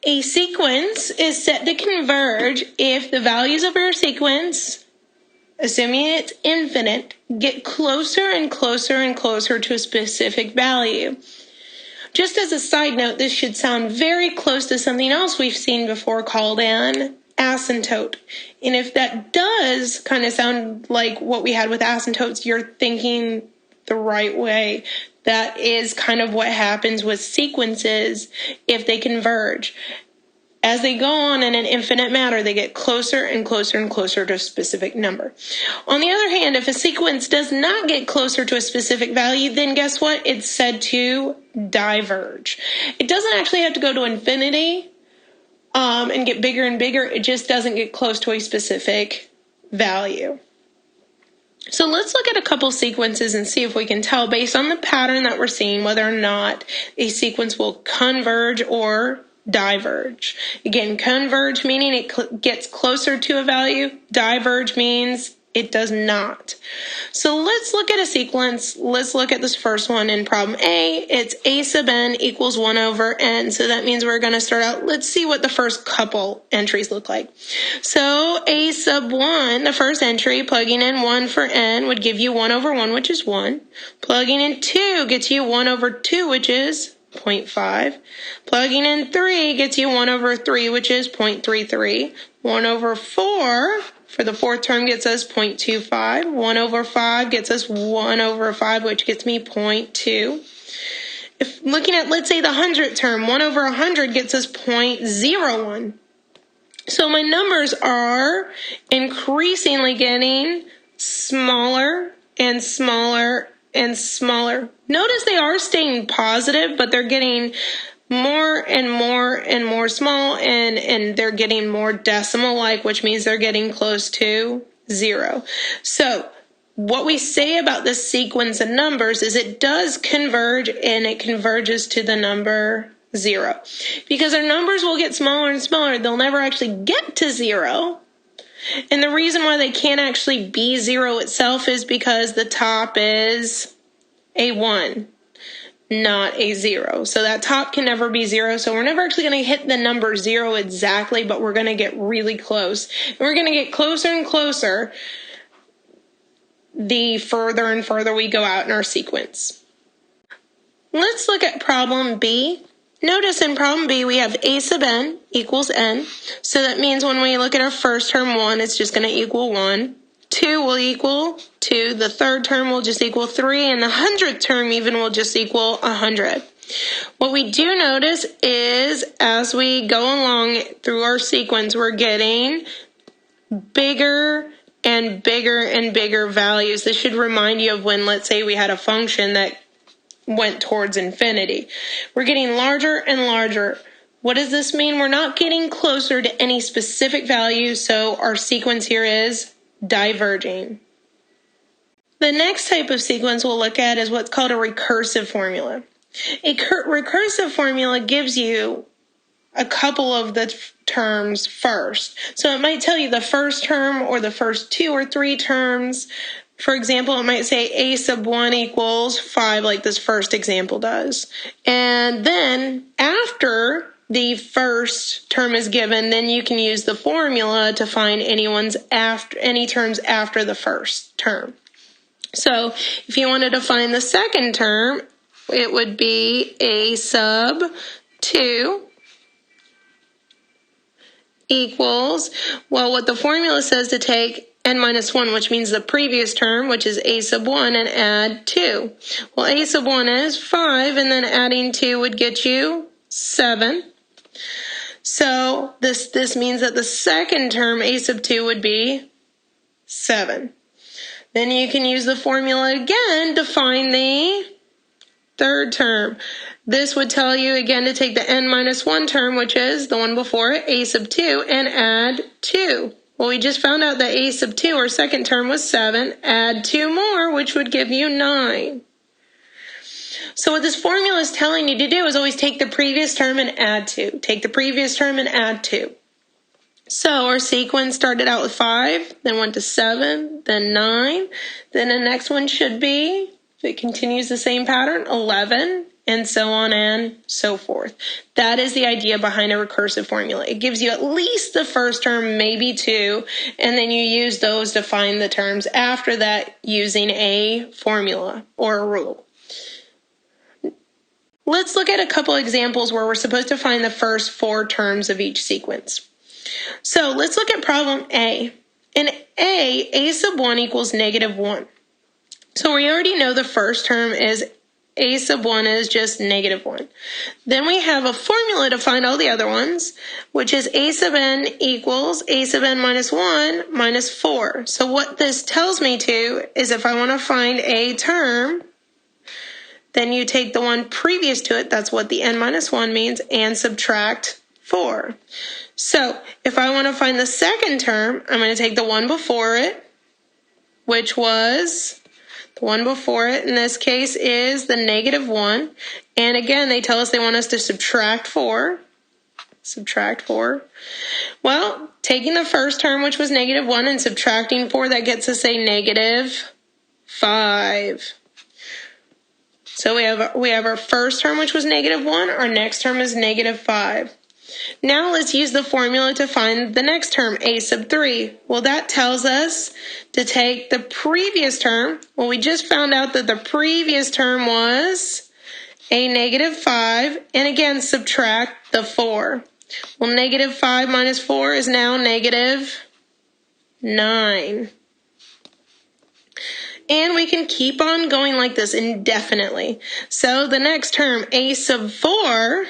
A sequence is set to converge if the values of our sequence, assuming it's infinite, get closer and closer and closer to a specific value. Just as a side note, this should sound very close to something else we've seen before called an asymptote. And if that does kind of sound like what we had with asymptotes, you're thinking the right way. That is kind of what happens with sequences if they converge. As they go on in an infinite manner, they get closer and closer and closer to a specific number. On the other hand, if a sequence does not get closer to a specific value, then guess what? It's said to diverge. It doesn't actually have to go to infinity and get bigger and bigger. It just doesn't get close to a specific value. So let's look at a couple sequences and see if we can tell based on the pattern that we're seeing whether or not a sequence will converge or diverge. Again, converge meaning it gets closer to a value. Diverge means it does not. So let's look at a sequence. Let's look at this first one in problem A. It's a sub n equals 1 over n. So that means we're going to start out. Let's see what the first couple entries look like. So a sub 1, the first entry, plugging in 1 for n would give you 1 over 1, which is 1. Plugging in 2 gets you 1 over 2, which is 0.5. Plugging in 3 gets you 1 over 3, which is 0.33. 1 over 4 for the fourth term gets us 0.25. 1 over 5 gets us 1 over 5, which gets me 0.2. If looking at, let's say, the 100th term, 1 over 100 gets us 0.01. So my numbers are increasingly getting smaller and smaller and smaller. Notice they are staying positive, but they're getting more and more and more small, and they're getting more decimal-like, which means they're getting close to 0. So what we say about this sequence of numbers is it does converge, and it converges to the number 0. Because our numbers will get smaller and smaller, they'll never actually get to 0. And the reason why they can't actually be 0 itself is because the top is a 1. Not a 0. So that top can never be 0. So we're never actually going to hit the number 0 exactly, but we're going to get really close. And we're going to get closer and closer the further and further we go out in our sequence. Let's look at problem B. Notice in problem B we have a sub n equals n. So that means when we look at our first term 1, it's just going to equal 1. 2 will equal 2, the third term will just equal 3, and the 100th term even will just equal 100. What we do notice is as we go along through our sequence, we're getting bigger and bigger and bigger values. This should remind you of when, let's say, we had a function that went towards infinity. We're getting larger and larger. What does this mean? We're not getting closer to any specific value, so our sequence here is diverging. The next type of sequence we'll look at is what's called a recursive formula. A recursive formula gives you a couple of the terms first. So it might tell you the first term or the first 2 or 3 terms. For example, it might say a sub 1 equals 5, like this first example does. And then after the first term is given, then you can use the formula to find any terms after the first term. So if you wanted to find the second term, it would be a sub 2 equals, well, what the formula says to take n minus 1, which means the previous term, which is a sub 1, and add 2. Well, a sub 1 is 5, and then adding 2 would get you 7. So this means that the second term, a sub 2, would be 7. Then you can use the formula again to find the third term. This would tell you again to take the n minus 1 term, which is the one before it, a sub 2, and add 2. Well, we just found out that a sub 2, our second term, was 7. Add 2 more, which would give you 9. So what this formula is telling you to do is always take the previous term and add 2. Take the previous term and add 2. So our sequence started out with 5, then went to 7, then 9. Then the next one should be, if it continues the same pattern, 11, and so on and so forth. That is the idea behind a recursive formula. It gives you at least the first term, maybe two, and then you use those to find the terms after that using a formula or a rule. Let's look at a couple examples where we're supposed to find the first four terms of each sequence. So let's look at problem A. In a sub 1 equals negative 1. So we already know the first term is a sub 1 is just negative 1. Then we have a formula to find all the other ones, which is a sub n equals a sub n minus 1 minus 4. So what this tells me to is if I want to find a term, then you take the one previous to it, that's what the n minus 1 means, and subtract 4. So if I want to find the second term, I'm going to take the one before it, which was, the one before it in this case is the negative 1. And again, they tell us they want us to subtract 4. Subtract 4. Well, taking the first term, which was negative 1, and subtracting 4, that gets us a negative 5. So we have our first term, which was negative 1. Our next term is negative 5. Now let's use the formula to find the next term, a sub 3. Well, that tells us to take the previous term. Well, we just found out that the previous term was a negative 5. And again, subtract the 4. Well, negative 5 minus 4 is now negative 9. And we can keep on going like this indefinitely. So the next term, a sub 4,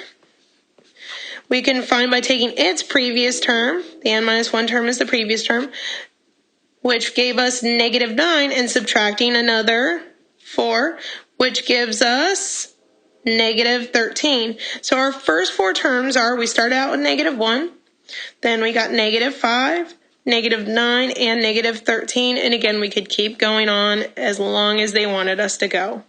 we can find by taking its previous term. The n minus 1 term is the previous term, which gave us negative 9, and subtracting another 4, which gives us negative 13. So our first four terms are, we start out with negative 1, then we got negative 5, negative 9, and negative 13. And again, we could keep going on as long as they wanted us to go.